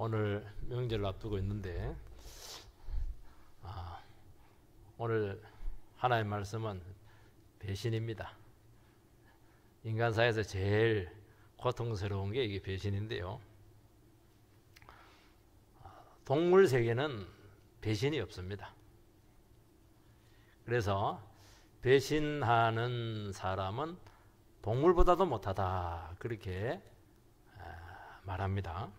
오늘 명절을 앞두고 있는데 오늘 하나의 말씀은 배신입니다. 인간사에서 제일 고통스러운 게 이게 배신인데요. 동물 세계는 배신이 없습니다. 그래서 배신하는 사람은 동물보다도 못하다 그렇게 말합니다.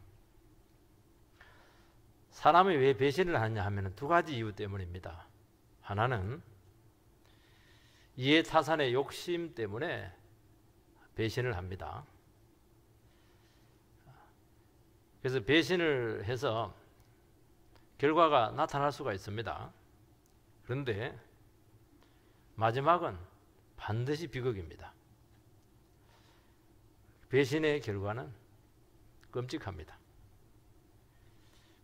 사람이 왜 배신을 하냐 하면 두 가지 이유 때문입니다. 하나는 이해타산의 욕심 때문에 배신을 합니다. 그래서 배신을 해서 결과가 나타날 수가 있습니다. 그런데 마지막은 반드시 비극입니다. 배신의 결과는 끔찍합니다.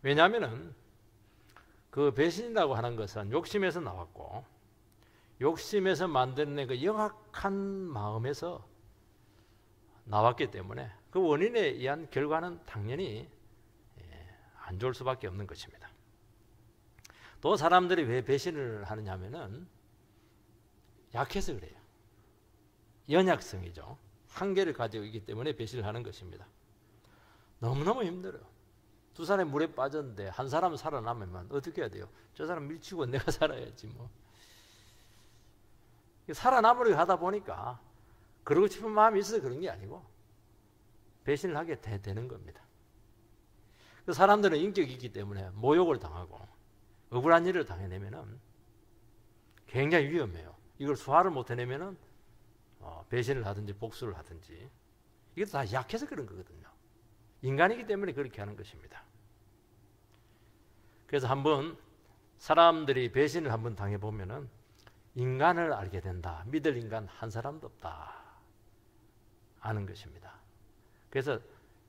왜냐하면 그 배신이라고 하는 것은 욕심에서 나왔고 욕심에서 만들어낸 그 영악한 마음에서 나왔기 때문에 그 원인에 의한 결과는 당연히 안 좋을 수밖에 없는 것입니다. 또 사람들이 왜 배신을 하느냐 하면은 약해서 그래요. 연약성이죠. 한계를 가지고 있기 때문에 배신을 하는 것입니다. 너무너무 힘들어요. 두 사람이 물에 빠졌는데 한 사람은 살아남으면 어떻게 해야 돼요? 저 사람 밀치고 내가 살아야지 뭐. 살아남으려고 하다 보니까 그러고 싶은 마음이 있어서 그런 게 아니고 배신을 하게 되는 겁니다. 그 사람들은 인격이 있기 때문에 모욕을 당하고 억울한 일을 당해내면은 굉장히 위험해요. 이걸 소화를 못 해내면은 배신을 하든지 복수를 하든지 이게 다 약해서 그런 거거든요. 인간이기 때문에 그렇게 하는 것입니다. 그래서 한번 사람들이 배신을 한번 당해보면은 인간을 알게 된다. 믿을 인간 한 사람도 없다. 아는 것입니다. 그래서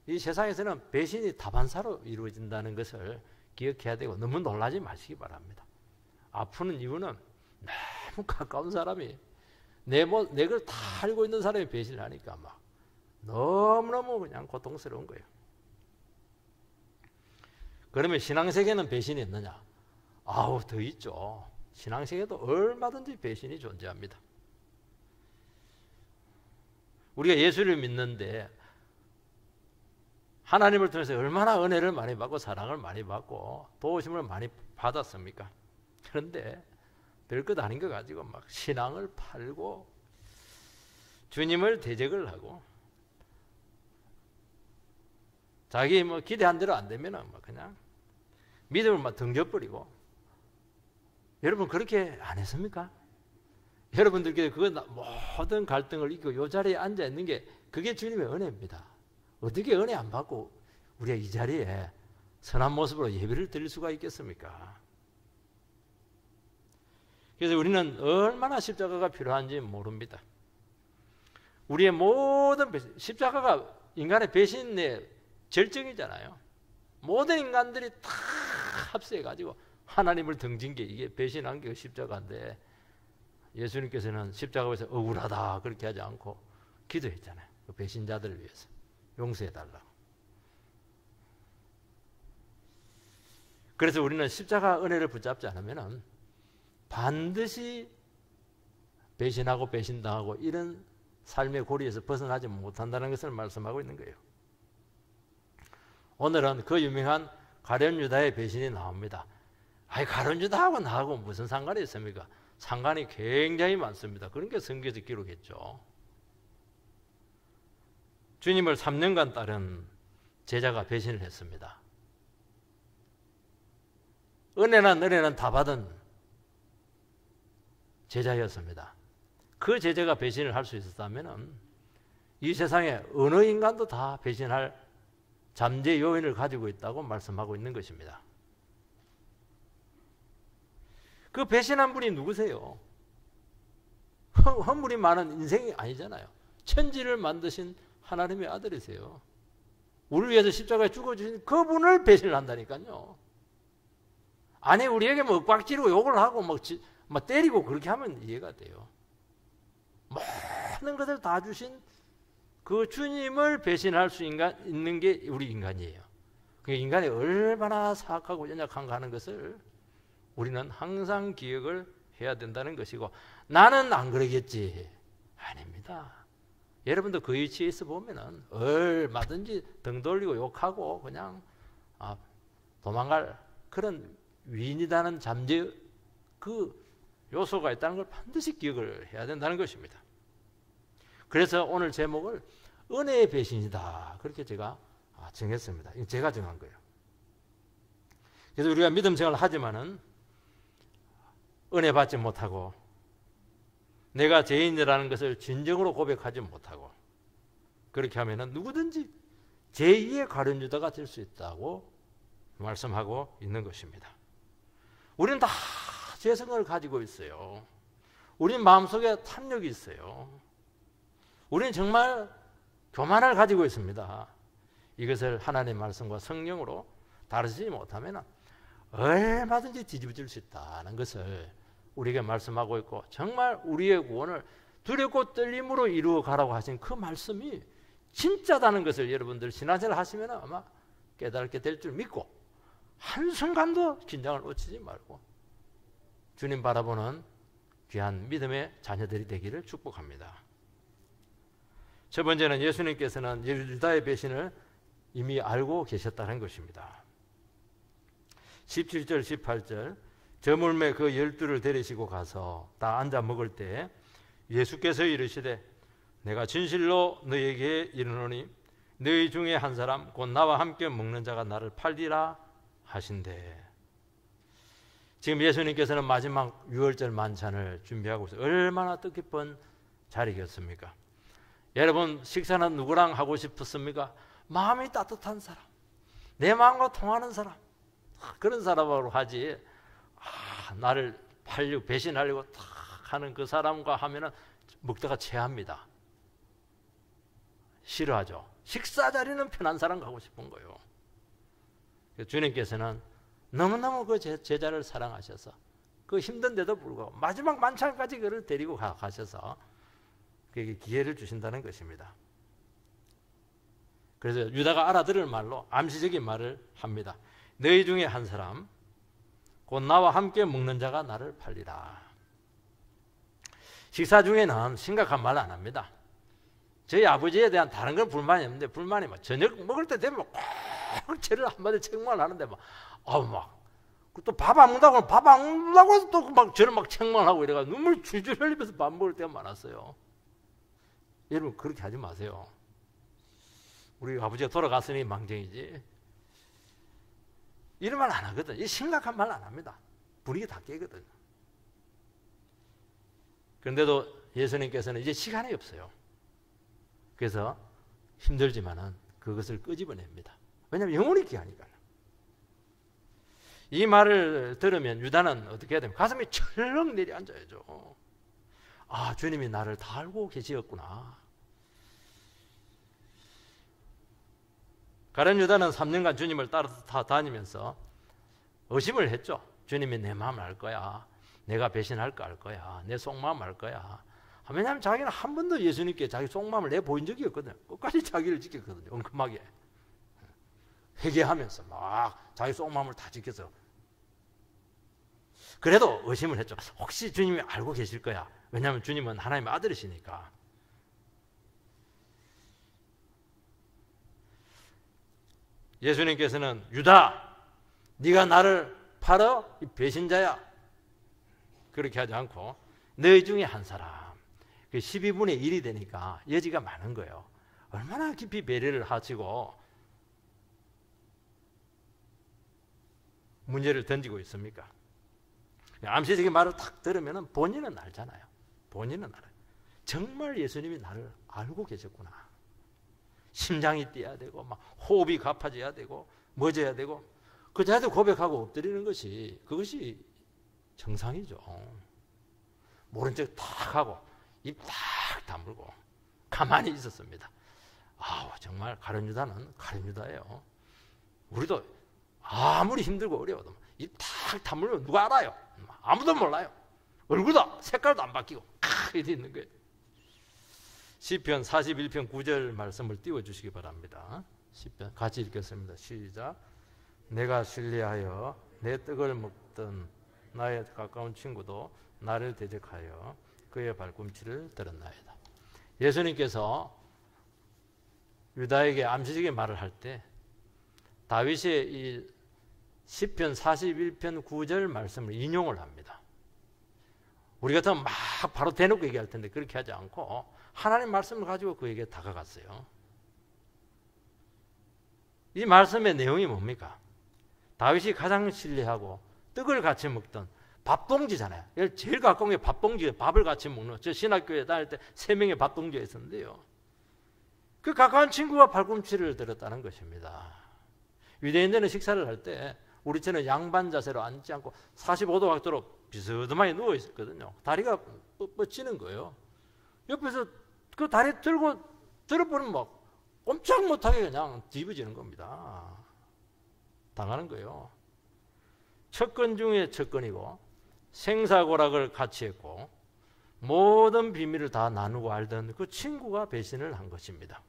이 세상에서는 배신이 다반사로 이루어진다는 것을 기억해야 되고 너무 놀라지 마시기 바랍니다. 아프는 이유는 너무 가까운 사람이 내 걸 다 알고 있는 사람이 배신을 하니까 막 너무너무 그냥 고통스러운 거예요. 그러면 신앙세계는 배신이 있느냐? 아우, 더 있죠. 신앙세계도 얼마든지 배신이 존재합니다. 우리가 예수를 믿는데 하나님을 통해서 얼마나 은혜를 많이 받고 사랑을 많이 받고 도우심을 많이 받았습니까? 그런데 별것 아닌 거 가지고 막 신앙을 팔고 주님을 대적을 하고 자기 뭐 기대한 대로 안 되면은 뭐 그냥 믿음을 막 던져버리고. 여러분 그렇게 안 했습니까? 여러분들께 그 모든 갈등을 이기고 이 자리에 앉아 있는 게 그게 주님의 은혜입니다. 어떻게 은혜 안 받고 우리가 이 자리에 선한 모습으로 예배를 드릴 수가 있겠습니까? 그래서 우리는 얼마나 십자가가 필요한지 모릅니다. 우리의 모든 십자가가 인간의 배신의 절정이잖아요. 모든 인간들이 다 합세해가지고 하나님을 등진 게 이게 배신한 게 십자가인데 예수님께서는 십자가에서 억울하다 그렇게 하지 않고 기도했잖아요. 그 배신자들을 위해서 용서해달라고. 그래서 우리는 십자가 은혜를 붙잡지 않으면 반드시 배신하고 배신당하고 이런 삶의 고리에서 벗어나지 못한다는 것을 말씀하고 있는 거예요. 오늘은 그 유명한 가룟 유다의 배신이 나옵니다. 아이, 가룟 유다하고 나하고 무슨 상관이 있습니까? 상관이 굉장히 많습니다. 그런 게 성경에서 기록했죠. 주님을 3년간 따른 제자가 배신을 했습니다. 은혜는 다 받은 제자였습니다. 그 제자가 배신을 할 수 있었다면 이 세상에 어느 인간도 다 배신할 잠재 요인을 가지고 있다고 말씀하고 있는 것입니다. 그 배신한 분이 누구세요? 허물이 많은 인생이 아니잖아요. 천지를 만드신 하나님의 아들이세요. 우리를 위해서 십자가에 죽어주신 그분을 배신을 한다니까요. 아니, 우리에게 뭐 꽉지르고 욕을 하고 막 때리고 그렇게 하면 이해가 돼요. 모든 것을 다 주신 그 주님을 배신할 수 있는 게 우리 인간이에요. 그 인간이 얼마나 사악하고 연약한가 하는 것을 우리는 항상 기억을 해야 된다는 것이고, 나는 안 그러겠지. 아닙니다. 여러분도 그 위치에 있어 보면은 얼마든지 등 돌리고 욕하고 그냥 도망갈 그런 위인이라는 잠재 그 요소가 있다는 걸 반드시 기억을 해야 된다는 것입니다. 그래서 오늘 제목을 은혜의 배신이다, 그렇게 제가 정했습니다. 이거 제가 정한 거예요. 그래서 우리가 믿음 생활을 하지만은 은혜 받지 못하고 내가 죄인이라는 것을 진정으로 고백하지 못하고 그렇게 하면은 누구든지 제2의 가룟 유다가 될 수 있다고 말씀하고 있는 것입니다. 우리는 다 죄성을 가지고 있어요. 우리 마음속에 탐욕이 있어요. 우리는 정말 교만을 가지고 있습니다. 이것을 하나님의 말씀과 성령으로 다루지 못하면 얼마든지 뒤집어질 수 있다는 것을 우리에게 말씀하고 있고, 정말 우리의 구원을 두렵고 떨림으로 이루어 가라고 하신 그 말씀이 진짜다는 것을 여러분들 신앙생활 하시면 아마 깨닫게 될 줄 믿고, 한순간도 긴장을 놓치지 말고 주님 바라보는 귀한 믿음의 자녀들이 되기를 축복합니다. 첫 번째는 예수님께서는 유다의 배신을 이미 알고 계셨다는 것입니다. 17절 18절, 저물매 그 12를 데리시고 가서 다 앉아 먹을 때 예수께서 이르시되 내가 진실로 너희에게 이르노니 너희 중에 한 사람 곧 나와 함께 먹는 자가 나를 팔리라 하신대. 지금 예수님께서는 마지막 유월절 만찬을 준비하고 있어요. 얼마나 뜻깊은 자리겠습니까? 여러분, 식사는 누구랑 하고 싶었습니까? 마음이 따뜻한 사람, 내 마음과 통하는 사람, 그런 사람으로 하지, 나를 팔려고 배신하려고 탁 하는 그 사람과 하면은 먹다가 체합니다. 싫어하죠. 식사 자리는 편한 사람 가고 싶은 거예요. 주님께서는 너무너무 그 제자를 사랑하셔서 그 힘든데도 불구하고 마지막 만찬까지 그를 데리고 가셔서 그에게 기회를 주신다는 것입니다. 그래서 유다가 알아들을 말로 암시적인 말을 합니다. 너희 중에 한 사람 곧 나와 함께 먹는 자가 나를 팔리라. 식사 중에는 심각한 말 안 합니다. 저희 아버지에 대한 다른 건 불만이 없는데, 불만이 막 저녁 먹을 때 되면 꼭 저를 한마디 책망을 하는데 또 밥 안 먹는다고 밥 안 먹는다고 해서 또 막 저를 막 책망하고 이래가지고 눈물 줄줄 흘리면서 밥 먹을 때가 많았어요. 여러분, 그렇게 하지 마세요. 우리 아버지가 돌아갔으니 망정이지. 이런 말 안 하거든. 이 심각한 말 안 합니다. 분위기 다 깨거든요. 그런데도 예수님께서는 이제 시간이 없어요. 그래서 힘들지만은 그것을 끄집어냅니다. 왜냐하면 영원히 귀하니까요. 이 말을 들으면 유다는 어떻게 해야 됩니까? 가슴이 철렁 내려앉아야죠. 주님이 나를 다 알고 계시었구나. 가룟 유다는 3년간 주님을 따라 다니면서 의심을 했죠. 주님이 내 마음을 알 거야. 내가 배신할 거 알 거야. 내 속마음 알 거야. 왜냐하면 자기는 한 번도 예수님께 자기 속마음을 내보인 적이 없거든요. 끝까지 자기를 지켰거든요. 엉큼하게. 회개하면서 막 자기 속마음을 다 지켜서. 그래도 의심을 했죠. 혹시 주님이 알고 계실 거야. 왜냐하면 주님은 하나님의 아들이시니까. 예수님께서는 유다, 네가 나를 팔어? 이 배신자야. 그렇게 하지 않고 너희 중에 한 사람, 그 12분의 1이 되니까 여지가 많은 거예요. 얼마나 깊이 배려를 하시고 문제를 던지고 있습니까? 암시적인 말을 딱 들으면 본인은 알잖아요. 본인은 알아요. 정말 예수님이 나를 알고 계셨구나. 심장이 뛰어야 되고 막 호흡이 가파져야 되고 멎어야 되고 그 자리에서 고백하고 엎드리는 것이, 그것이 정상이죠. 모른 척 탁 하고 입 탁 다물고 가만히 있었습니다. 정말 가룟 유다는 가룟 유다예요. 우리도 아무리 힘들고 어려워도 입 탁 다물면 누가 알아요? 아무도 몰라요. 얼굴도 색깔도 안 바뀌고 이렇게 있는 거예요. 시편 41편 9절 말씀을 띄워주시기 바랍니다. 시편 같이 읽겠습니다. 시작. 내가 신뢰하여 내 떡을 먹던 나의 가까운 친구도 나를 대적하여 그의 발꿈치를 들었나이다. 예수님께서 유다에게 암시적인 말을 할 때 다윗의 이 시편 41편 9절 말씀을 인용을 합니다. 우리 같으면 막 바로 대놓고 얘기할 텐데 그렇게 하지 않고 하나님 말씀을 가지고 그에게 다가갔어요. 이 말씀의 내용이 뭡니까? 다윗이 가장 신뢰하고 떡을 같이 먹던 밥동지잖아요. 제일 가까운 게 밥동지예요. 밥을 같이 먹는. 저 신학교에 다닐 때 3명의 밥동지가 있었는데요. 그 가까운 친구가 발꿈치를 들었다는 것입니다. 유대인들은 식사를 할 때 우리처럼 양반 자세로 앉지 않고 45도 각도로 비스듬하게 누워 있었거든요. 다리가 뻗치는 거예요. 옆에서 그 다리 들어보면 막 꼼짝 못하게 그냥 뒤집어지는 겁니다. 당하는 거예요. 척건 중에 척건이고 생사고락을 같이 했고 모든 비밀을 다 나누고 알던 그 친구가 배신을 한 것입니다.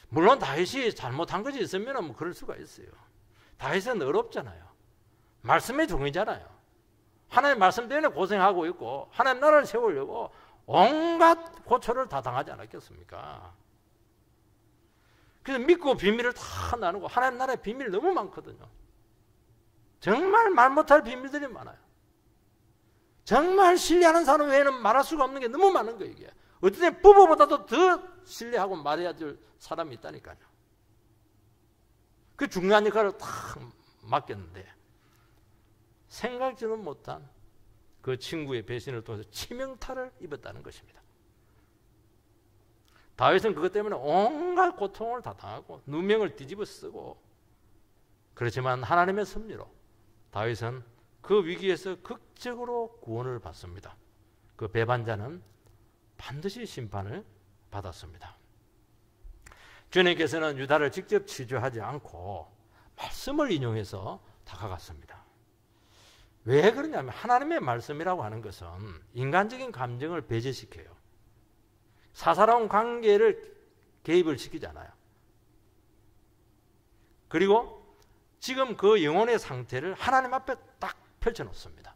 물론 다윗이 잘못한 것이 있으면 뭐 그럴 수가 있어요. 다윗은 어렵잖아요. 말씀의 종이잖아요. 하나님 말씀 때문에 고생하고 있고 하나님 나라를 세우려고 온갖 고초를 다 당하지 않았겠습니까? 그래서 믿고 비밀을 다 나누고 하나님 나라의 비밀이 너무 많거든요. 정말 말 못할 비밀들이 많아요. 정말 신뢰하는 사람 외에는 말할 수가 없는 게 너무 많은 거예요. 이게. 어떤 때 부부보다도 더 신뢰하고 말해야 될 사람이 있다니까요. 그 중요한 역할을 딱 맡겼는데 생각지는 못한 그 친구의 배신을 통해서 치명타를 입었다는 것입니다. 다윗은 그것 때문에 온갖 고통을 다 당하고 누명을 뒤집어 쓰고 그렇지만 하나님의 섭리로 다윗은 그 위기에서 극적으로 구원을 받습니다. 그 배반자는 반드시 심판을 받았습니다. 주님께서는 유다를 직접 치료하지 않고 말씀을 인용해서 다가갔습니다. 왜 그러냐면 하나님의 말씀이라고 하는 것은 인간적인 감정을 배제시켜요. 사사로운 관계를 개입을 시키잖아요. 그리고 지금 그 영혼의 상태를 하나님 앞에 딱 펼쳐놓습니다.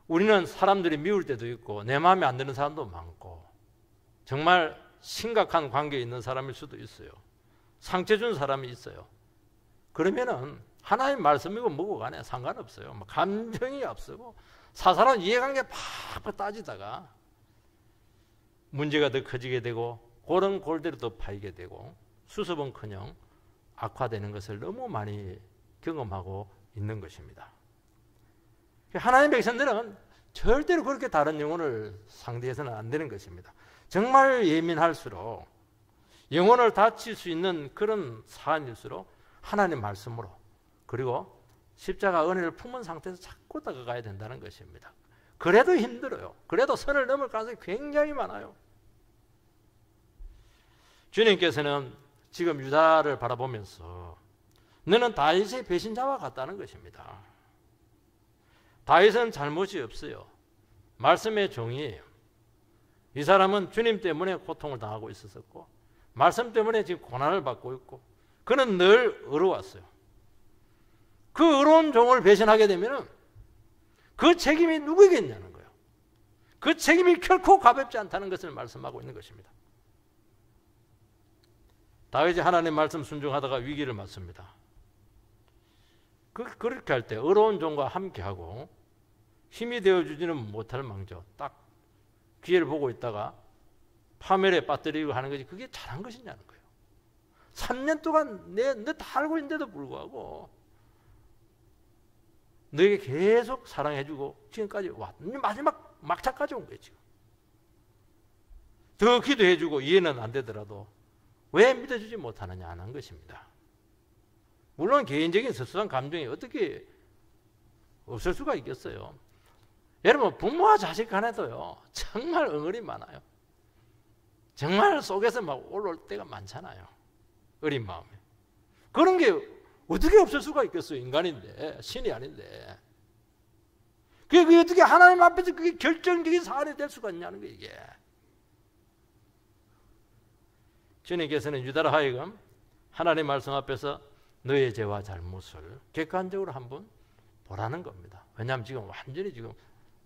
우리는 사람들이 미울 때도 있고 내 마음에 안 드는 사람도 많고 정말 심각한 관계에 있는 사람일 수도 있어요. 상처 준 사람이 있어요. 그러면은 하나님 말씀이고 뭐고 간에 상관없어요. 감정이 앞서고 사사로운 이해관계 팍팍 따지다가 문제가 더 커지게 되고 그런 골대로 더 파이게 되고 수습은커녕 악화되는 것을 너무 많이 경험하고 있는 것입니다. 하나님의 백성들은 절대로 그렇게 다른 영혼을 상대해서는 안 되는 것입니다. 정말 예민할수록 영혼을 다칠 수 있는 그런 사안일수록 하나님 말씀으로 그리고 십자가 은혜를 품은 상태에서 자꾸 다가가야 된다는 것입니다. 그래도 힘들어요. 그래도 선을 넘을 가능성이 굉장히 많아요. 주님께서는 지금 유다를 바라보면서 너는 다윗의 배신자와 같다는 것입니다. 다윗은 잘못이 없어요. 말씀의 종이에요. 이 사람은 주님 때문에 고통을 당하고 있었고 말씀 때문에 지금 고난을 받고 있고 그는 늘 의로웠어요. 그 의로운 종을 배신하게 되면 그 책임이 누구에게냐는 거예요. 그 책임이 결코 가볍지 않다는 것을 말씀하고 있는 것입니다. 다윗이 하나님 말씀 순종하다가 위기를 맞습니다. 그렇게 할 때 의로운 종과 함께하고 힘이 되어주지는 못할 망정 딱 기회를 보고 있다가 파멸에 빠뜨리고 하는 것이 그게 잘한 것이냐는 거예요. 3년 동안 너 다 알고 있는데도 불구하고 너에게 계속 사랑해주고 지금까지 왔는데 마지막 막차까지 온 거예요. 지금 더 기도해주고 이해는 안 되더라도 왜 믿어주지 못하느냐 하는 것입니다. 물론 개인적인 섭섭한 감정이 어떻게 없을 수가 있겠어요. 여러분 부모와 자식 간에도요 정말 응어리 많아요. 정말 속에서 막 올라올 때가 많잖아요. 어린 마음에. 그런 게 어떻게 없을 수가 있겠어요. 인간인데 신이 아닌데. 그게 어떻게 하나님 앞에서 그게 결정적인 사안이 될 수가 있냐는 거예요. 이게. 주님께서는 유다로 하여금 하나님 말씀 앞에서 너의 죄와 잘못을 객관적으로 한번 보라는 겁니다. 왜냐하면 지금 완전히 지금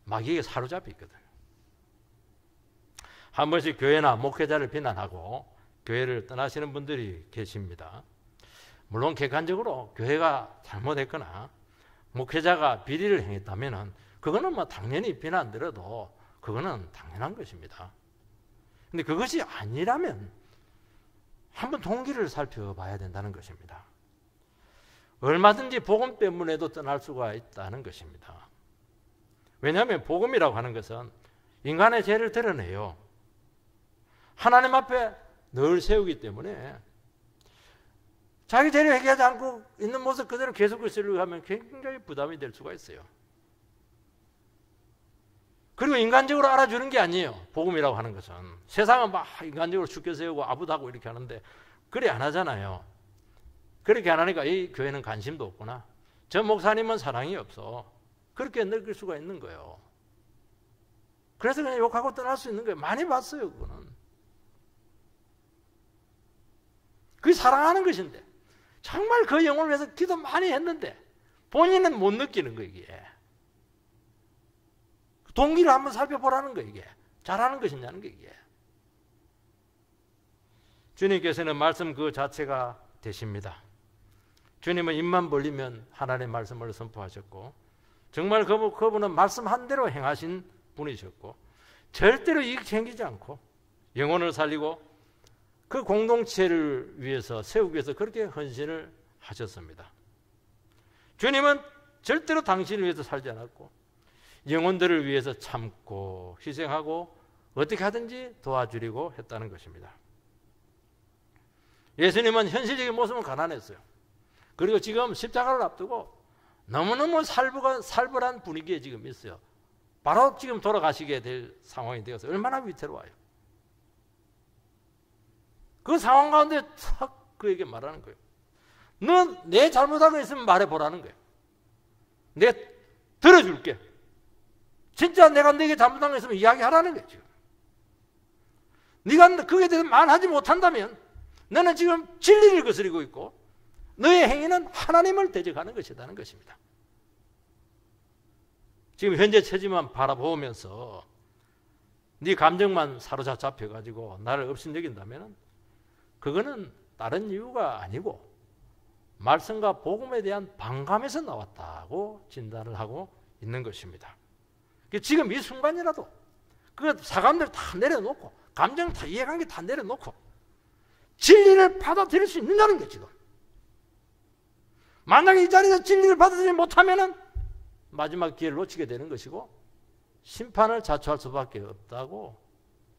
마귀에게 사로잡혀 있거든요. 한 번씩 교회나 목회자를 비난하고 교회를 떠나시는 분들이 계십니다. 물론 객관적으로 교회가 잘못했거나 목회자가 비리를 행했다면 그거는 뭐 당연히 비난들어도 그거는 당연한 것입니다. 근데 그것이 아니라면 한번 동기를 살펴봐야 된다는 것입니다. 얼마든지 복음 때문에도 떠날 수가 있다는 것입니다. 왜냐하면 복음이라고 하는 것은 인간의 죄를 드러내요. 하나님 앞에 늘 세우기 때문에 자기 죄를 회개하지 않고 있는 모습 그대로 계속 그리스도를 하면 굉장히 부담이 될 수가 있어요. 그리고 인간적으로 알아주는 게 아니에요. 복음이라고 하는 것은. 세상은 막 인간적으로 죽게 세우고 아부다고 이렇게 하는데 그래 안 하잖아요. 그렇게 안 하니까 이 교회는 관심도 없구나. 저 목사님은 사랑이 없어. 그렇게 느낄 수가 있는 거예요. 그래서 그냥 욕하고 떠날 수 있는 거예요. 많이 봤어요, 그거는. 그게 사랑하는 것인데 정말 그 영혼을 위해서 기도 많이 했는데 본인은 못 느끼는 거예요, 이게. 동기를 한번 살펴보라는 거예요, 이게. 잘하는 것이냐는 게 이게. 주님께서는 말씀 그 자체가 되십니다. 주님은 입만 벌리면 하나님의 말씀을 선포하셨고 정말 그분은 말씀한 대로 행하신 분이셨고 절대로 이익 챙기지 않고 영혼을 살리고 그 공동체를 위해서 세우기 위해서 그렇게 헌신을 하셨습니다. 주님은 절대로 당신을 위해서 살지 않았고 영혼들을 위해서 참고 희생하고 어떻게 하든지 도와주려고 했다는 것입니다. 예수님은 현실적인 모습은 가난했어요. 그리고 지금 십자가를 앞두고 너무너무 살벌한 분위기에 지금 있어요. 바로 지금 돌아가시게 될 상황이 되어서 얼마나 위태로워요. 그 상황 가운데 탁 그에게 말하는 거예요. 넌 내 잘못한 거 있으면 말해보라는 거예요. 내가 들어줄게. 진짜 내가 네게 잘못한 거 있으면 이야기하라는 거예요. 지금. 네가 그에 대해서 말하지 못한다면 너는 지금 진리를 거스리고 있고 너의 행위는 하나님을 대적하는 것이라는 것입니다. 지금 현재 처지만 바라보면서 네 감정만 사로잡혀가지고 나를 업신여긴다면 그거는 다른 이유가 아니고 말씀과 복음에 대한 반감에서 나왔다고 진단을 하고 있는 것입니다. 지금 이 순간이라도 그 사감들 다 내려놓고 감정 다 이해관계 다 내려놓고 진리를 받아들일 수 있느냐는 게 지금. 만약에 이 자리에서 진리를 받아들이지 못하면 마지막 기회를 놓치게 되는 것이고 심판을 자초할 수밖에 없다고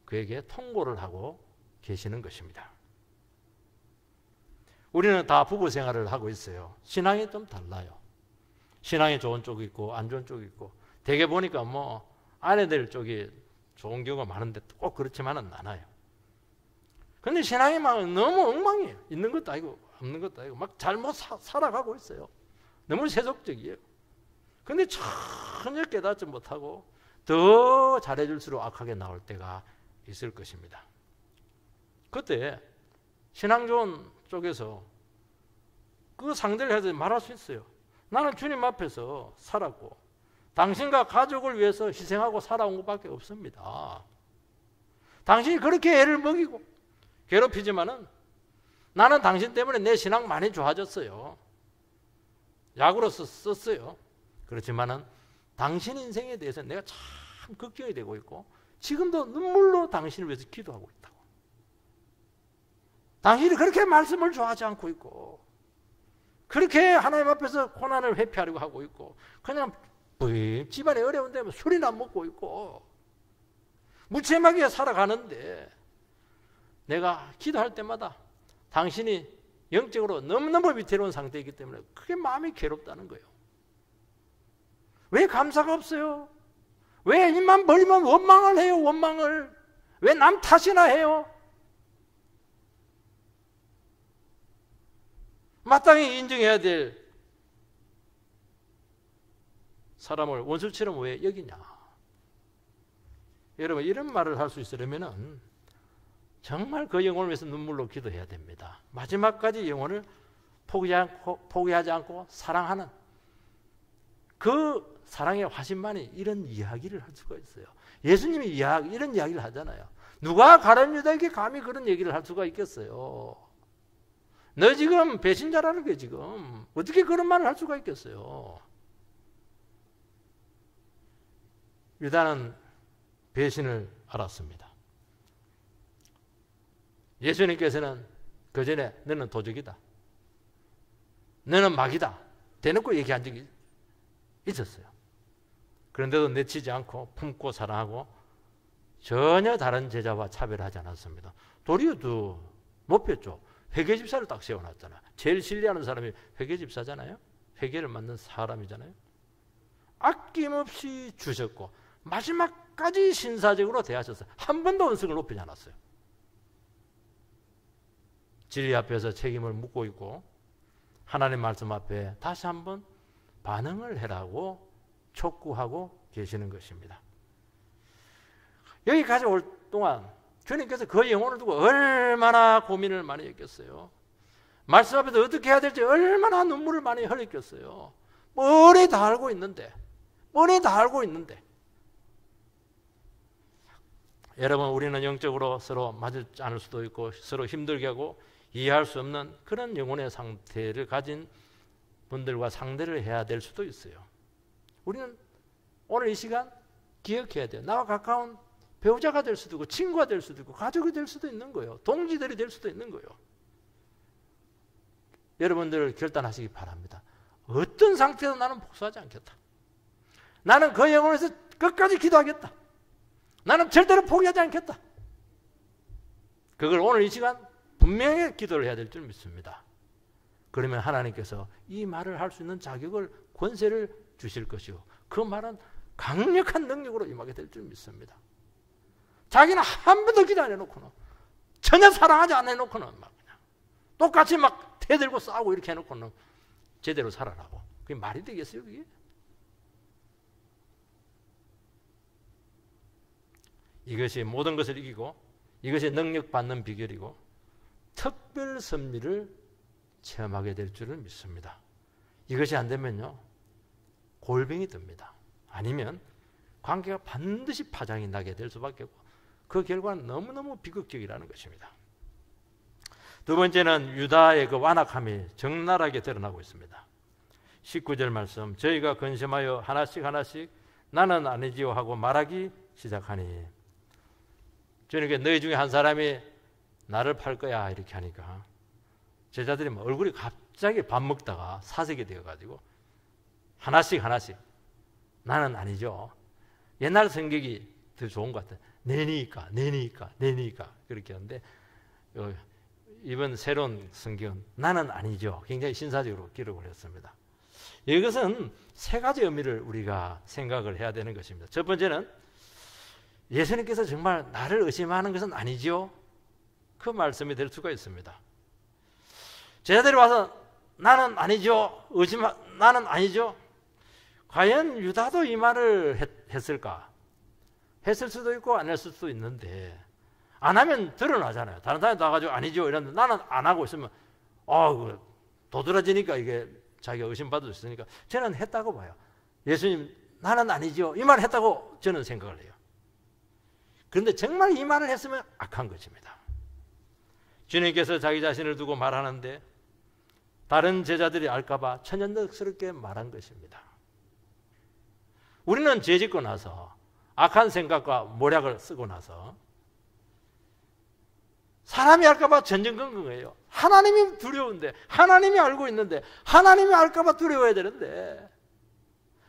그에게 통보를 하고 계시는 것입니다. 우리는 다 부부 생활을 하고 있어요. 신앙이 좀 달라요. 신앙이 좋은 쪽이 있고 안 좋은 쪽이 있고 대개 보니까 뭐 아내들 쪽이 좋은 경우가 많은데 꼭 그렇지만은 않아요. 그런데 신앙이 막 너무 엉망이에요. 있는 것도 아니고 없는 것도 아니고 막 잘못 살아가고 있어요. 너무 세속적이에요. 그런데 전혀 깨닫지 못하고 더 잘해줄수록 악하게 나올 때가 있을 것입니다. 그때 신앙 좋은 쪽에서 그 상대를 해서 말할 수 있어요. 나는 주님 앞에서 살았고 당신과 가족을 위해서 희생하고 살아온 것밖에 없습니다. 당신이 그렇게 애를 먹이고 괴롭히지만은 나는 당신 때문에 내 신앙 많이 좋아졌어요. 약으로서 썼어요. 그렇지만은 당신 인생에 대해서 내가 참 걱정이 되고 있고 지금도 눈물로 당신을 위해서 기도하고 있다고. 당신이 그렇게 말씀을 좋아하지 않고 있고 그렇게 하나님 앞에서 고난을 회피하려고 하고 있고 그냥 집안에 어려운데 술이나 먹고 있고 무책임하게 살아가는데 내가 기도할 때마다 당신이 영적으로 너무너무 위태로운 상태이기 때문에 그게 마음이 괴롭다는 거예요. 왜 감사가 없어요? 왜 입만 벌리면 원망을 해요? 원망을. 왜 남 탓이나 해요? 마땅히 인정해야 될 사람을 원수처럼 왜 여기냐? 여러분 이런 말을 할 수 있으려면 정말 그 영혼을 위해서 눈물로 기도해야 됩니다. 마지막까지 영혼을 포기하지 않고 사랑하는 그 사랑의 화신만이 이런 이야기를 할 수가 있어요. 예수님이 이런 이야기를 하잖아요. 누가 가룟 유다에게 감히 그런 얘기를 할 수가 있겠어요? 너 지금 배신자라는 게 지금 어떻게 그런 말을 할 수가 있겠어요? 유다는 배신을 알았습니다. 예수님께서는 그 전에 너는 도적이다, 너는 마귀다 대놓고 얘기한 적이 있었어요. 그런데도 내치지 않고 품고 사랑하고 전혀 다른 제자와 차별하지 않았습니다. 도리어 더 높였죠. 회계집사를 딱 세워놨잖아요. 제일 신뢰하는 사람이 회계집사잖아요. 회계를 맡는 사람이잖아요. 아낌없이 주셨고 마지막까지 신사적으로 대하셨어요. 한 번도 은석을 높이지 않았어요. 진리 앞에서 책임을 묻고 있고 하나님 말씀 앞에 다시 한번 반응을 해라고 촉구하고 계시는 것입니다. 여기까지 올 동안 주님께서 그 영혼을 두고 얼마나 고민을 많이 했겠어요. 말씀 앞에서 어떻게 해야 될지 얼마나 눈물을 많이 흘렸겠어요. 뻔히 다 알고 있는데 여러분, 우리는 영적으로 서로 맞지 않을 수도 있고 서로 힘들게 하고 이해할 수 없는 그런 영혼의 상태를 가진 분들과 상대를 해야 될 수도 있어요. 우리는 오늘 이 시간 기억해야 돼요. 나와 가까운 배우자가 될 수도 있고 친구가 될 수도 있고 가족이 될 수도 있는 거예요. 동지들이 될 수도 있는 거예요. 여러분들 결단하시기 바랍니다. 어떤 상태도 나는 복수하지 않겠다. 나는 그 영혼에서 끝까지 기도하겠다. 나는 절대로 포기하지 않겠다. 그걸 오늘 이 시간 분명히 기도를 해야 될 줄 믿습니다. 그러면 하나님께서 이 말을 할 수 있는 자격을, 권세를 주실 것이고 그 말은 강력한 능력으로 임하게 될 줄 믿습니다. 자기는 한 번도 기도 안 해놓고는, 전혀 사랑하지 않아 해놓고는 막 그냥 똑같이 막 대들고 싸우고 이렇게 해놓고는 제대로 살아라고. 그게 말이 되겠어요, 그게? 이것이 모든 것을 이기고 이것이 능력받는 비결이고 특별 섭리를 체험하게 될 줄을 믿습니다. 이것이 안 되면요, 골병이 듭니다. 아니면 관계가 반드시 파장이 나게 될 수밖에 없고 그 결과는 너무너무 비극적이라는 것입니다. 두 번째는 유다의 그 완악함이 적나라하게 드러나고 있습니다. 19절 말씀, 저희가 근심하여 하나씩 나는 아니지요 하고 말하기 시작하니, 저녁에 너희 중에 한 사람이 나를 팔 거야 이렇게 하니까 제자들이 얼굴이 갑자기 밥 먹다가 사색이 되어가지고 하나씩 나는 아니죠. 옛날 성격이 더 좋은 것 같아요. 내니까 그렇게 하는데 이번 새로운 성경은 나는 아니죠. 굉장히 신사적으로 기록을 했습니다. 이것은 세 가지 의미를 우리가 생각을 해야 되는 것입니다. 첫 번째는 예수님께서 정말 나를 의심하는 것은 아니죠. 그 말씀이 될 수가 있습니다. 제자들이 와서 나는 아니죠. 나는 아니죠. 과연 유다도 이 말을 했을까? 했을 수도 있고 안 했을 수도 있는데, 안 하면 드러나잖아요. 다른 사람이 나가지고 아니죠 이러는데 나는 안 하고 있으면 도드라지니까 이게 자기가 의심받을 수 있으니까 저는 했다고 봐요. 예수님 나는 아니죠 이 말을 했다고 저는 생각을 해요. 그런데 정말 이 말을 했으면 악한 것입니다. 주님께서 자기 자신을 두고 말하는데 다른 제자들이 알까봐 천연덕스럽게 말한 것입니다. 우리는 죄 짓고 나서 악한 생각과 모략을 쓰고 나서 사람이 알까봐 전전긍긍해요. 하나님이 두려운데, 하나님이 알고 있는데, 하나님이 알까봐 두려워야 되는데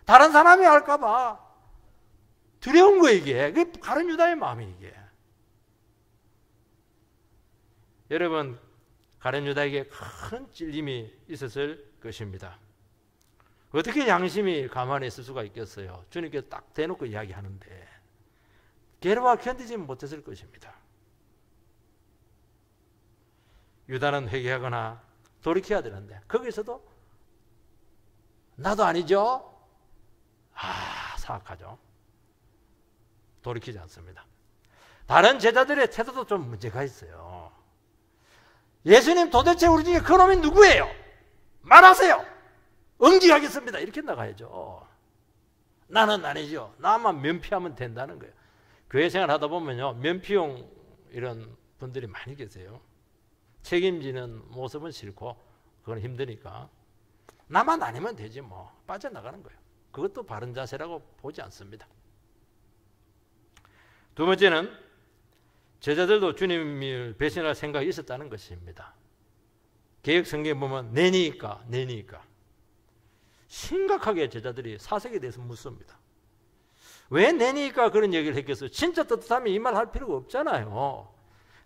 다른 사람이 알까봐 두려운 거 이게. 그게 가룟 유다의 마음이 이게. 여러분, 가룟 유다에게 큰 찔림이 있었을 것입니다. 어떻게 양심이 가만히 있을 수가 있겠어요? 주님께서 딱 대놓고 이야기하는데 괴로워 견디지 못했을 것입니다. 유다는 회개하거나 돌이켜야 되는데 거기서도 나도 아니죠? 사악하죠. 돌이키지 않습니다. 다른 제자들의 태도도 좀 문제가 있어요. 예수님 도대체 우리 중에 그놈이 누구예요? 말하세요. 응징하겠습니다. 이렇게 나가야죠. 나는 아니죠. 나만 면피하면 된다는 거예요. 교회 생활 하다 보면요, 면피용 이런 분들이 많이 계세요. 책임지는 모습은 싫고 그건 힘드니까 나만 아니면 되지 뭐, 빠져나가는 거예요. 그것도 바른 자세라고 보지 않습니다. 두 번째는 제자들도 주님을 배신할 생각이 있었다는 것입니다. 개역 성경에 보면 내니까 심각하게 제자들이 사색에 대해서 묻습니다. 왜 내니까 그런 얘기를 했겠어요? 진짜 떳떳하면 이 말 할 필요가 없잖아요.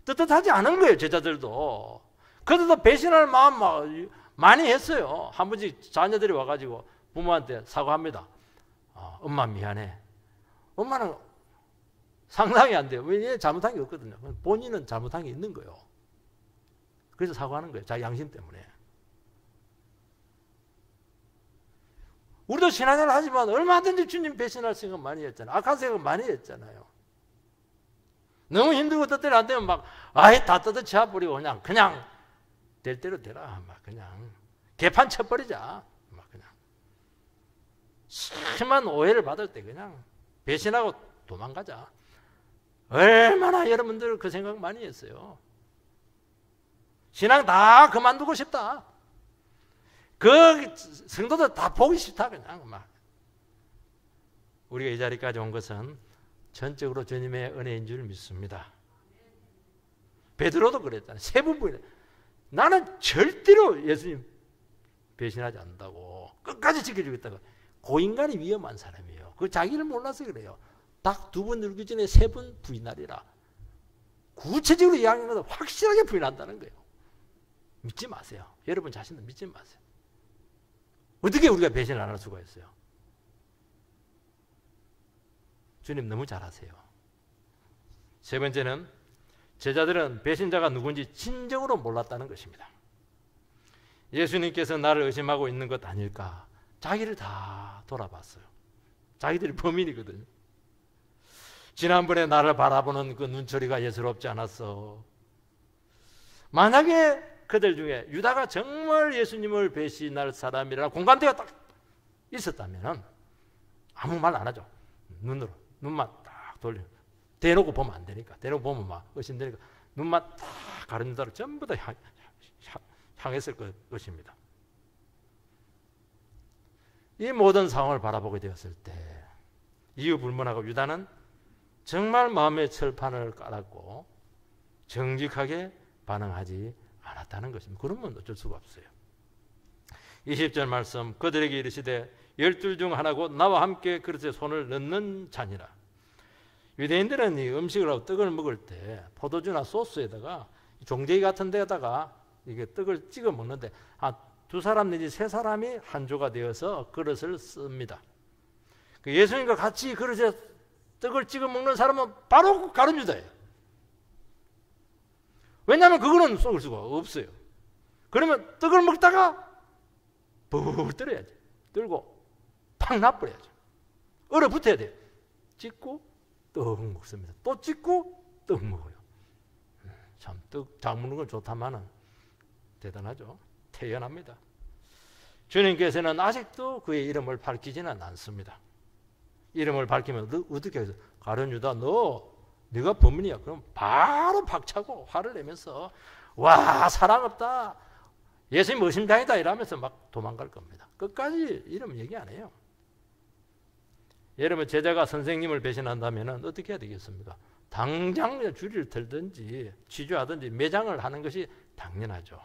떳떳하지 않은 거예요, 제자들도. 그들도 배신할 마음 많이 했어요. 한 번씩 자녀들이 와가지고 부모한테 사과합니다. 엄마 미안해. 엄마는 상상이 안 돼요. 왜 잘못한 게 없거든요. 본인은 잘못한 게 있는 거예요. 그래서 사과하는 거예요. 자기 양심 때문에. 우리도 신앙생활 하지만 얼마든지 주님 배신할 생각 많이 했잖아요. 악한 생각 많이 했잖아요. 너무 힘들고 뜻대로 안 되면 막 아예 다 뜯어치워버리고 그냥 될 대로 되라. 막 그냥 개판 쳐버리자. 막 그냥 심한 오해를 받을 때 그냥 배신하고 도망가자. 얼마나 여러분들 그 생각 많이 했어요. 신앙 다 그만두고 싶다. 그 성도들 다 보기 싫다. 그냥 막. 우리가 이 자리까지 온 것은 전적으로 주님의 은혜인 줄 믿습니다. 베드로도 그랬잖아요. 세 번 부인해. 나는 절대로 예수님 배신하지 않는다고 끝까지 지켜주겠다고. 고인간이 위험한 사람이에요. 그 자기를 몰라서 그래요. 딱 2번 늘기 전에 3번 부인하리라. 구체적으로 이야기하는 것은 확실하게 부인한다는 거예요. 믿지 마세요. 여러분 자신도 믿지 마세요. 어떻게 우리가 배신을 안 할 수가 있어요? 주님 너무 잘하세요. 세 번째는 제자들은 배신자가 누군지 진정으로 몰랐다는 것입니다. 예수님께서 나를 의심하고 있는 것 아닐까? 자기를 다 돌아봤어요. 자기들이 범인이거든요. 지난번에 나를 바라보는 그 눈초리가 예스럽지 않았어. 만약에 그들 중에 유다가 정말 예수님을 배신할 사람이라 공감대가 딱 있었다면 아무 말 안 하죠. 눈만 딱 돌려. 대놓고 보면 안 되니까. 대놓고 보면 막 의심되니까 눈만 딱 가르는다로 전부 다 향했을 것입니다. 이 모든 상황을 바라보게 되었을 때 이유 불문하고 유다는 정말 마음의 철판을 깔았고 정직하게 반응하지 않았다는 것입니다. 그러면 어쩔 수가 없어요. 20절 말씀, 그들에게 이르시되 12 중 하나고 나와 함께 그릇에 손을 넣는 자니라. 유대인들은 이 음식을 하고 떡을 먹을 때 포도주나 소스에다가 종제기 같은 데다가 이게 떡을 찍어 먹는데 2사람 내지 3사람이 한 조가 되어서 그릇을 씁니다. 예수님과 같이 그릇에 떡을 찍어 먹는 사람은 바로 가룟 유다예요. 왜냐하면 그거는 쏘을 수가 없어요. 그러면 떡을 먹다가 붕 떨어야지. 떨고 팍 놔버려야죠. 얼어붙어야 돼요. 찍고 떡 먹습니다. 또 찍고 떡 먹어요. 참 떡 잘 먹는 건 좋다마는 대단하죠. 태연합니다. 주님께서는 아직도 그의 이름을 밝히지는 않습니다. 이름을 밝히면 어떻게 해서 가룟 유다 네가 범인이야. 그럼 바로 박차고 화를 내면서 와 사랑 없다. 예수님 의심장이다 이러면서 막 도망갈 겁니다. 끝까지 이름 얘기 안 해요. 여러분 제자가 선생님을 배신한다면 어떻게 해야 되겠습니까? 당장 줄을 들든지 취조하든지 매장을 하는 것이 당연하죠.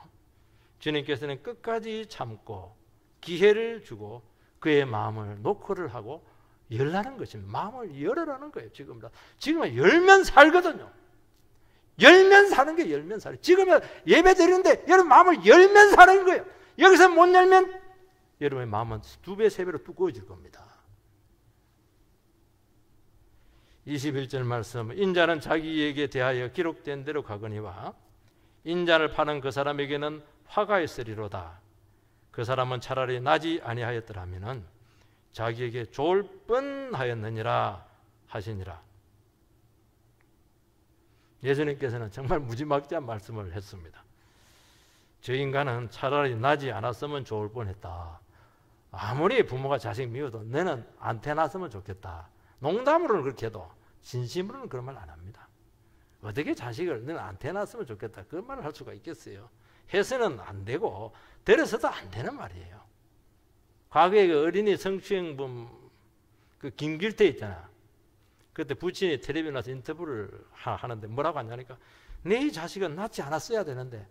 주님께서는 끝까지 참고 기회를 주고 그의 마음을 노크를 하고 열라는 것입니다. 마음을 열으라는 거예요. 지금은 열면 살거든요. 열면 사는 게 열면 살아요. 지금은 예배 드리는데 여러분 마음을 열면 사는 거예요. 여기서 못 열면 여러분의 마음은 2배, 3배로 두꺼워질 겁니다. 21절 말씀, 인자는 자기에게 대하여 기록된 대로 가거니와 인자를 파는 그 사람에게는 화가 있으리로다. 그 사람은 차라리 나지 아니하였더라면은 자기에게 좋을 뻔하였느니라 하시니라. 예수님께서는 정말 무지막지한 말씀을 했습니다. 저 인간은 차라리 나지 않았으면 좋을 뻔했다. 아무리 부모가 자식 미워도 너는 안 태어났으면 좋겠다. 농담으로는 그렇게 해도 진심으로는 그런 말 안 합니다. 어떻게 자식을 너는 안 태어났으면 좋겠다 그런 말을 할 수가 있겠어요? 해서는 안 되고 들어서도 안 되는 말이에요. 과거에 그 어린이 성추행범 그 김길태 있잖아. 그때 부친이 텔레비전에 나서 인터뷰를 하는데 뭐라고 하냐니까 내 자식은 낳지 않았어야 되는데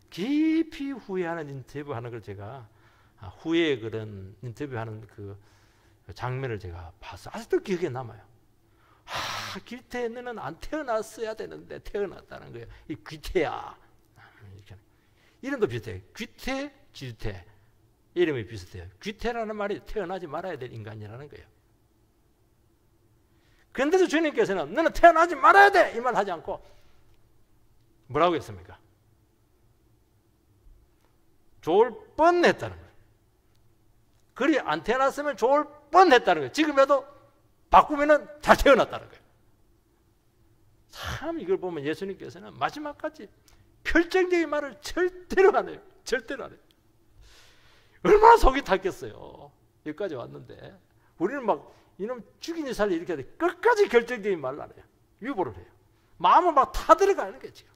깊이 후회하는 인터뷰하는 걸 제가 후에 그런 인터뷰하는 그 장면을 제가 봤어. 아직도 기억에 남아요. 길태 너는 안 태어났어야 되는데 태어났다는 거예요. 이 귀태야. 이름도 비슷해요. 귀태, 지태. 이름이 비슷해요. 귀태라는 말이 태어나지 말아야 될 인간이라는 거예요. 그런데도 주님께서는 너는 태어나지 말아야 돼! 이 말 하지 않고 뭐라고 했습니까? 좋을 뻔했다는 거예요. 그리 안 태어났으면 좋을 뻔했다는 거예요. 지금에도 바꾸면은 잘 태어났다는 거예요. 참 이걸 보면 예수님께서는 마지막까지 결정적인 말을 절대로 안 해요. 절대로 안 해요. 얼마나 속이 탔겠어요. 여기까지 왔는데 우리는 막 이놈 죽이니 살리 이렇게 하는데 끝까지 결정적인 말을 안 해요. 유보를 해요. 마음은 막 타들어가는 거예요. 지금.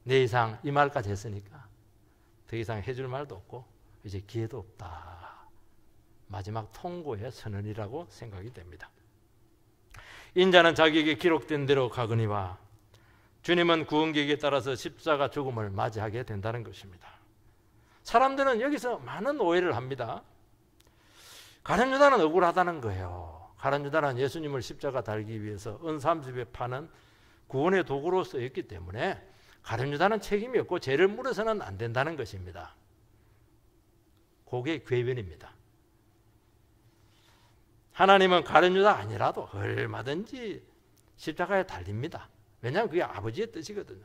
내 이상 이 말까지 했으니까 더 이상 해줄 말도 없고 이제 기회도 없다. 마지막 통고의 선언이라고 생각이 됩니다. 인자는 자기에게 기록된 대로 가거니와 주님은 구원계획에 따라서 십자가 죽음을 맞이하게 된다는 것입니다. 사람들은 여기서 많은 오해를 합니다. 가룟 유다는 억울하다는 거예요. 가룟 유다는 예수님을 십자가 달기 위해서 은 30에 파는 구원의 도구로 쓰였기 때문에 가룟 유다는 책임이 없고 죄를 물어서는 안 된다는 것입니다. 그게 궤변입니다. 하나님은 가룟 유다 아니라도 얼마든지 십자가에 달립니다. 왜냐하면 그게 아버지의 뜻이거든요.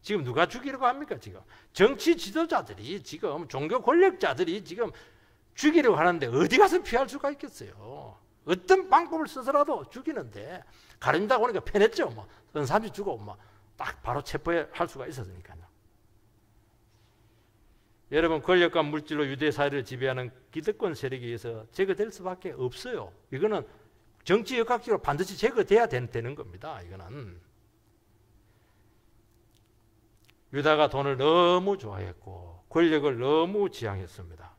지금 누가 죽이려고 합니까? 지금 정치 지도자들이 지금 종교 권력자들이 지금 죽이려고 하는데 어디 가서 피할 수가 있겠어요? 어떤 방법을 써서라도 죽이는데 가룟 유다가 오니까 편했죠. 뭐 은삼시 주고 뭐 딱 바로 체포할 수가 있었으니까요. 여러분 권력과 물질로 유대 사회를 지배하는 기득권 세력에 의해서 제거될 수밖에 없어요. 이거는 정치 역학적으로 반드시 제거돼야 되는 겁니다. 이거는 유다가 돈을 너무 좋아했고 권력을 너무 지향했습니다.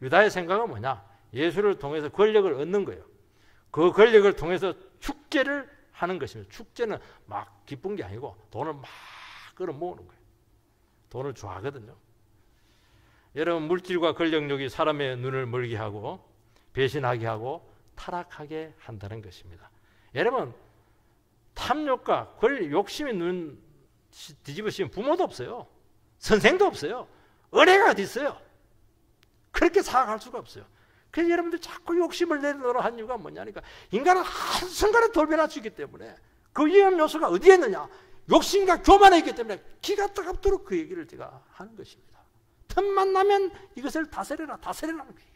유다의 생각은 뭐냐? 예수를 통해서 권력을 얻는 거예요. 그 권력을 통해서 축제를 하는 것입니다. 축제는 막 기쁜 게 아니고 돈을 막 끌어모으는 거예요. 돈을 좋아하거든요. 여러분 물질과 권력력이 사람의 눈을 멀게 하고 배신하게 하고 타락하게 한다는 것입니다. 여러분 탐욕과 권력, 욕심이 눈 뒤집으시면 부모도 없어요. 선생도 없어요. 은혜가 어디 있어요? 그렇게 살아갈 수가 없어요. 그래서 여러분들 자꾸 욕심을 내놓으라 한 이유가 뭐냐니까 인간은 한순간에 돌변할 수 있기 때문에 그 위험 요소가 어디에 있느냐? 욕심과 교만에 있기 때문에 기가 뜨겁도록 그 얘기를 제가 하는 것입니다. 틈만 나면 이것을 다스려라 다스려라는 거예요.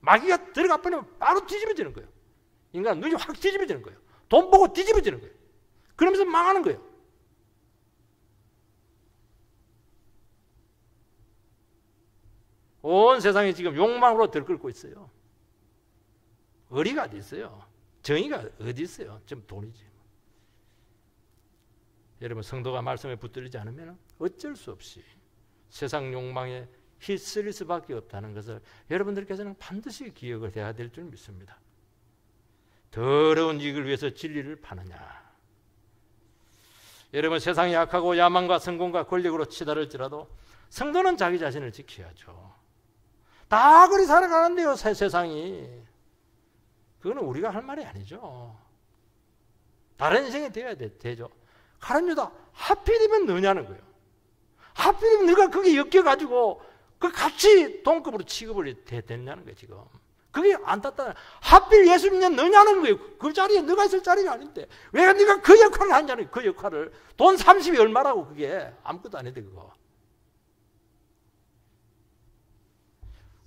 마귀가 들어가 버리면 바로 뒤집어지는 거예요. 인간은 눈이 확 뒤집어지는 거예요. 돈 보고 뒤집어지는 거예요. 그러면서 망하는 거예요. 온 세상이 지금 욕망으로 들끓고 있어요. 의리가 어디 있어요? 정의가 어디 있어요? 지금 돈이지. 여러분 성도가 말씀에 붙들리지 않으면 어쩔 수 없이 세상 욕망에 휩쓸릴 수밖에 없다는 것을 여러분들께서는 반드시 기억을 해야 될 줄 믿습니다. 더러운 이익을 위해서 진리를 파느냐. 여러분 세상이 악하고 야망과 성공과 권력으로 치달을지라도 성도는 자기 자신을 지켜야죠. 다 그리 살아가는데요 세상이. 그거는 우리가 할 말이 아니죠. 다른 인생이 되어야 되죠. 가룟 유다 하필이면 너냐는 거예요. 하필이면 너가 거기에 엮여가지고 그 같이 동급으로 취급을 됐냐는 거예요 지금. 그게 안 땄다. 하필 예수 믿는 너냐는 거예요. 그 자리에 너가 있을 자리가 아닌데 왜 네가 그 역할을 하냐는 거예요. 그 역할을. 돈 30이 얼마라고 그게. 아무것도 아닌데 그거.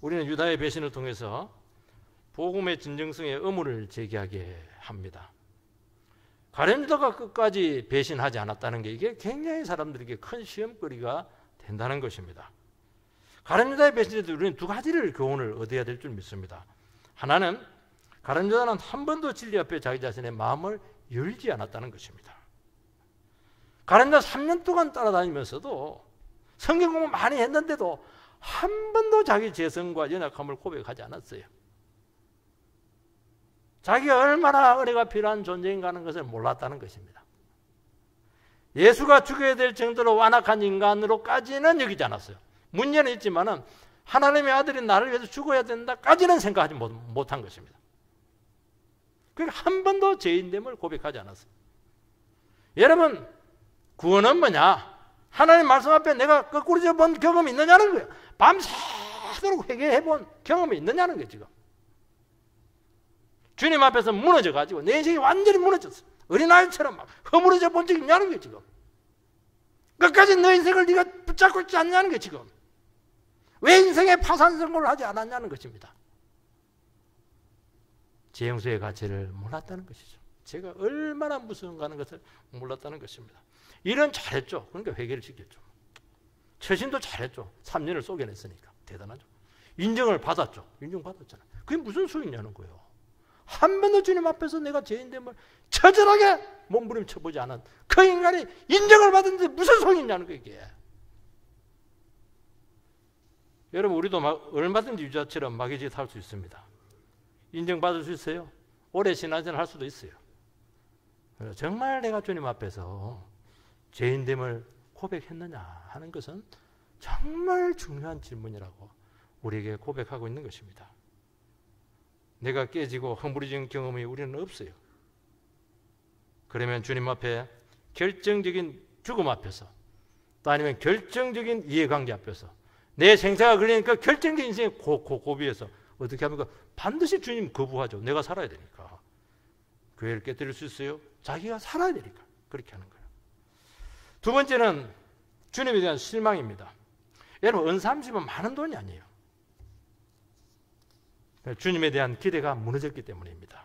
우리는 유다의 배신을 통해서 복음의 진정성의 의문을 제기하게 합니다. 가룟 유다가 끝까지 배신하지 않았다는 게 이게 굉장히 사람들에게 큰 시험거리가 된다는 것입니다. 가룟 유다의 배신에도 우리는 두 가지를 교훈을 얻어야 될 줄 믿습니다. 하나는 가룟 유다는 한 번도 진리 앞에 자기 자신의 마음을 열지 않았다는 것입니다. 가룟 유다 3년 동안 따라다니면서도 성경 공부 많이 했는데도 한 번도 자기 재성과 연약함을 고백하지 않았어요. 자기가 얼마나 은혜가 필요한 존재인가 하는 것을 몰랐다는 것입니다. 예수가 죽어야 될 정도로 완악한 인간으로까지는 여기지 않았어요. 문제는 있지만은 하나님의 아들이 나를 위해서 죽어야 된다까지는 생각하지 못한 것입니다. 그러니까 한 번도 죄인됨을 고백하지 않았어요. 여러분, 구원은 뭐냐? 하나님 말씀 앞에 내가 거꾸로져 본 경험이 있느냐는 거예요. 밤새도록 회개해 본 경험이 있느냐는 거예요. 지금 주님 앞에서 무너져가지고 내 인생이 완전히 무너졌어. 어린아이처럼 막 허물어져 본 적이 있냐는 거예요. 지금 끝까지 너 인생을 네가 붙잡고 있지 않냐는 거예요. 지금 왜 인생의 파산 선고를 하지 않았냐는 것입니다. 재용서의 가치를 몰랐다는 것이죠. 제가 얼마나 무서운가 하는 것을 몰랐다는 것입니다. 일은 잘했죠. 그러니까 회개를 시켰죠. 처신도 잘했죠. 3년을 쏘겨냈으니까 대단하죠. 인정을 받았죠. 인정받았잖아요. 그게 무슨 소용이냐는 거예요. 한 번도 주님 앞에서 내가 죄인됨을 처절하게 몸부림쳐보지 않은 그 인간이 인정을 받았는데 무슨 소용이냐는 거예요. 이게. 여러분, 우리도 얼마든지 유자처럼 마귀짓 할 수 있습니다. 인정받을 수 있어요. 오래 신앙생활 할 수도 있어요. 정말 내가 주님 앞에서 죄인됨을 고백했느냐 하는 것은 정말 중요한 질문이라고 우리에게 고백하고 있는 것입니다. 내가 깨지고 허물어진 경험이 우리는 없어요. 그러면 주님 앞에 결정적인 죽음 앞에서 또 아니면 결정적인 이해관계 앞에서 내 생사가 걸리니까 결정적인 인생의 고비에서 어떻게 합니까? 반드시 주님 거부하죠. 내가 살아야 되니까. 교회를 깨뜨릴 수 있어요? 자기가 살아야 되니까 그렇게 하는 거예요. 두 번째는 주님에 대한 실망입니다. 여러분, 은30은 많은 돈이 아니에요. 주님에 대한 기대가 무너졌기 때문입니다.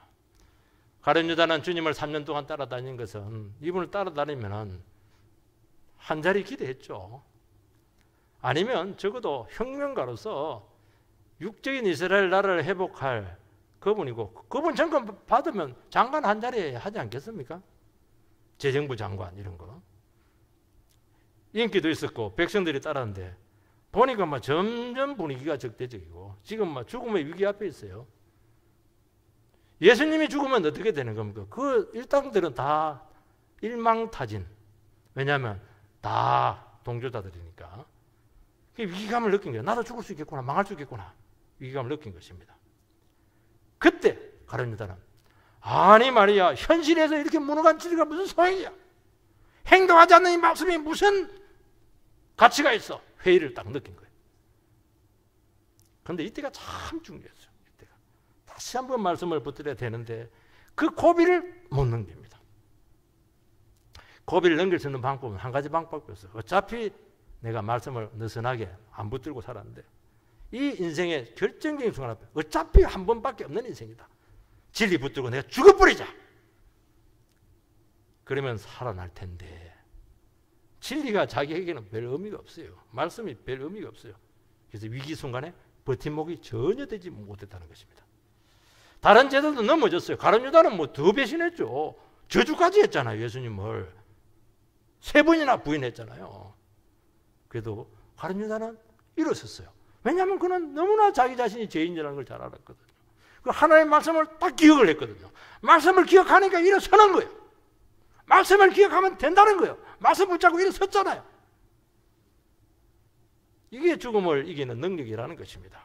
가룟 유다는 주님을 3년 동안 따라다닌 것은 이분을 따라다니면 한 자리 기대했죠. 아니면 적어도 혁명가로서 육적인 이스라엘 나라를 회복할 그분이고, 그분 정권 받으면 장관 한 자리에 하지 않겠습니까? 재정부 장관 이런 거. 인기도 있었고 백성들이 따랐는데 보니까 막 점점 분위기가 적대적이고 지금 막 죽음의 위기 앞에 있어요. 예수님이 죽으면 어떻게 되는 겁니까? 그 일당들은 다 일망타진. 왜냐하면 다 동조자들이니까. 위기감을 느낀 거예요. 나도 죽을 수 있겠구나, 망할 수 있겠구나. 위기감을 느낀 것입니다. 그때 가룟 유다는 아니 말이야, 현실에서 이렇게 무능한 진리가 무슨 소용이야? 행동하지 않는 이 말씀이 무슨 가치가 있어? 회의를 딱 느낀 거예요. 그런데 이때가 참 중요했어요. 이때가. 다시 한번 말씀을 붙들어야 되는데 그 고비를 못 넘깁니다. 고비를 넘길 수 있는 방법은 한 가지 방법밖에 없어요. 어차피 내가 말씀을 느슨하게 안 붙들고 살았는데 이 인생의 결정적인 순간 앞에 어차피 한 번밖에 없는 인생이다. 진리 붙들고 내가 죽어버리자. 그러면 살아날 텐데 진리가 자기에게는 별 의미가 없어요. 말씀이 별 의미가 없어요. 그래서 위기 순간에 버팀목이 전혀 되지 못했다는 것입니다. 다른 제자들도 넘어졌어요. 가룟 유다는 뭐 더 배신했죠. 저주까지 했잖아요. 예수님을 3번이나 부인했잖아요. 그래도 가룟 유다는 일어섰어요. 왜냐하면 그는 너무나 자기 자신이 죄인이라는 걸 잘 알았거든요. 그 하나님의 말씀을 딱 기억을 했거든요. 말씀을 기억하니까 일어서는 거예요. 말씀을 기억하면 된다는 거예요. 말씀 붙잡고 일어섰잖아요. 이게 죽음을 이기는 능력이라는 것입니다.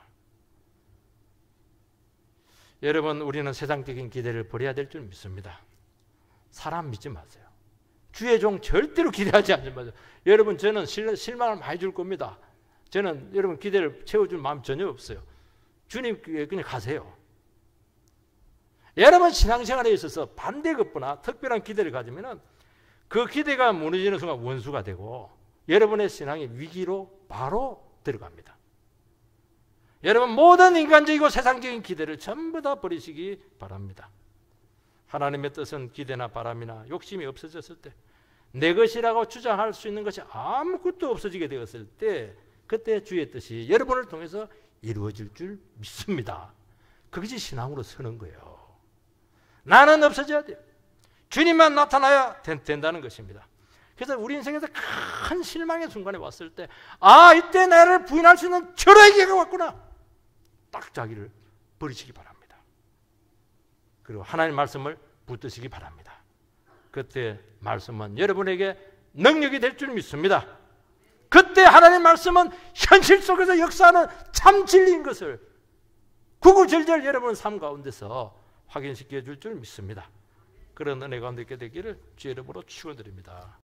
여러분, 우리는 세상적인 기대를 버려야 될 줄 믿습니다. 사람 믿지 마세요. 주의 종 절대로 기대하지 않지 마세요. 여러분, 저는 실망을 많이 줄 겁니다. 저는 여러분 기대를 채워줄 마음 전혀 없어요. 주님께 그냥 가세요. 여러분 신앙생활에 있어서 반대급부나 특별한 기대를 가지면 그 기대가 무너지는 순간 원수가 되고 여러분의 신앙이 위기로 바로 들어갑니다. 여러분 모든 인간적이고 세상적인 기대를 전부 다 버리시기 바랍니다. 하나님의 뜻은 기대나 바람이나 욕심이 없어졌을 때, 내 것이라고 주장할 수 있는 것이 아무것도 없어지게 되었을 때, 그때 주의 뜻이 여러분을 통해서 이루어질 줄 믿습니다. 그것이 신앙으로 서는 거예요. 나는 없어져야 돼요. 주님만 나타나야 된다는 것입니다. 그래서 우리 인생에서 큰 실망의 순간에 왔을 때, 아, 이때 나를 부인할 수 있는 절호의 기회가 왔구나. 딱 자기를 버리시기 바랍니다. 그리고 하나님 말씀을 붙드시기 바랍니다. 그때 말씀은 여러분에게 능력이 될 줄 믿습니다. 그때 하나님 말씀은 현실 속에서 역사하는 참 진리인 것을 구구절절 여러분 삶 가운데서 확인시켜 줄 줄 믿습니다. 그런 은혜 가운데 있게 되기를 주의 이름으로 축원드립니다.